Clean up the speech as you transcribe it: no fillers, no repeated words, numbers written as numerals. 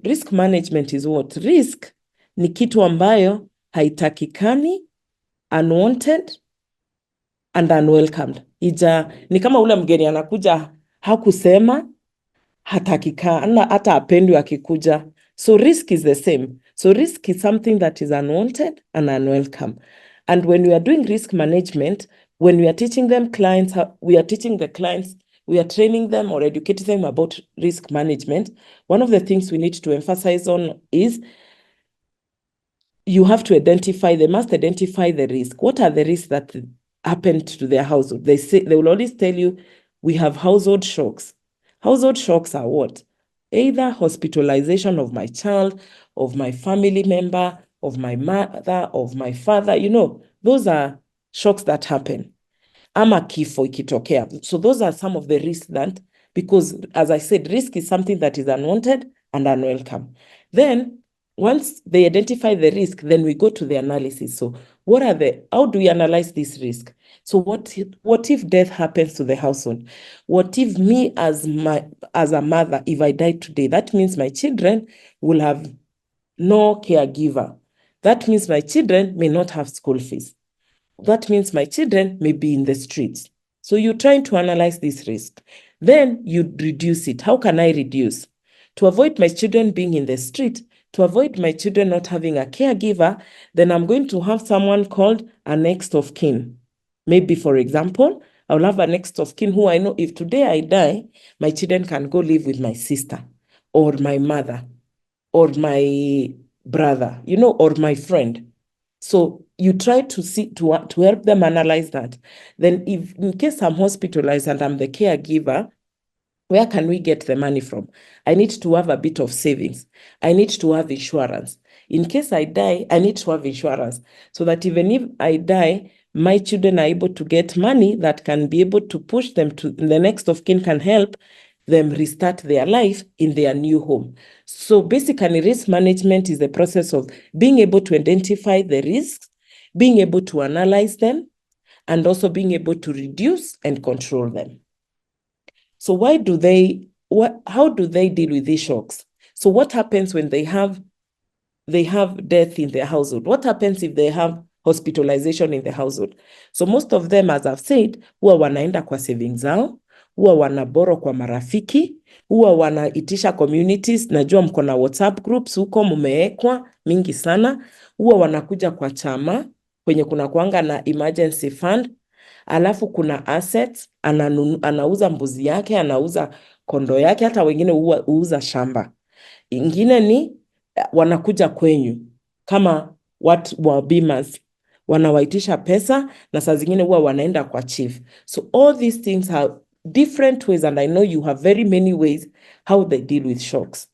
risk management is what? Risk ni kitu ambayo haitakikani, unwanted and unwelcomed. Ni kama ule mgeni anakuja hakusema, hatakikana, hata apendwi akikuja. So risk is the same. So risk is something that is unwanted and unwelcome. And when we are doing risk management, when we are teaching them clients, we are teaching the clients, we are training them or educating them about risk management. One of the things we need to emphasize on is you have to identify, they must identify the risk. What are the risks that happened to their household? They will always tell you, we have household shocks. Household shocks are what? Either hospitalization of my child, of my family member, of my mother, of my father. Those are shocks that happen. Ama kifo ikitokea. So those are some of the risks that, because as I said, risk is something that is unwanted and unwelcome. Then once they identify the risk, then we go to the analysis. So how do we analyze this risk? So what if death happens to the household? What if me as a mother, if I die today, that means my children will have no caregiver. That means my children may not have school fees. That means my children may be in the streets. So you're trying to analyze this risk. Then you reduce it. How can I reduce? To avoid my children being in the street, to avoid my children not having a caregiver, then I'm going to have someone called a next of kin. Maybe, for example, I'll have a next of kin who I know if today I die, my children can go live with my sister or my mother or my brother, or my friend. So you try to help them analyze that. Then if in case I'm hospitalized and I'm the caregiver, where can we get the money from? I need to have a bit of savings. I need to have insurance. In case I die, I need to have insurance so that even if I die, my children are able to get money that can be able to push them to the next of kin, can help them restart their life in their new home. So basically, risk management is the process of being able to identify the risks, being able to analyze them, and also being able to reduce and control them. So how do they deal with these shocks? So what happens when they have death in their household? What happens if they have hospitalization in the household? So most of them, as I've said, huwa wanaenda kwa savings zao, huwa wanaboro kwa marafiki, huwa wanaitisha communities. Najua mko na WhatsApp groups huko mumeekwa mingi sana. Huwa wanakuja kwa chama kwenye kuna kuanga na emergency fund. Alafu kuna assets, anauza mbuzi yake, anauza kondo yake, hata wengine huuza shamba. Ingine ni wanakuja kwenyu kama watu wa bimas, wanawaitisha pesa na saa zingine huwa wanaenda kwa chief. So all these things have different ways, and I know you have very many ways how they deal with shocks.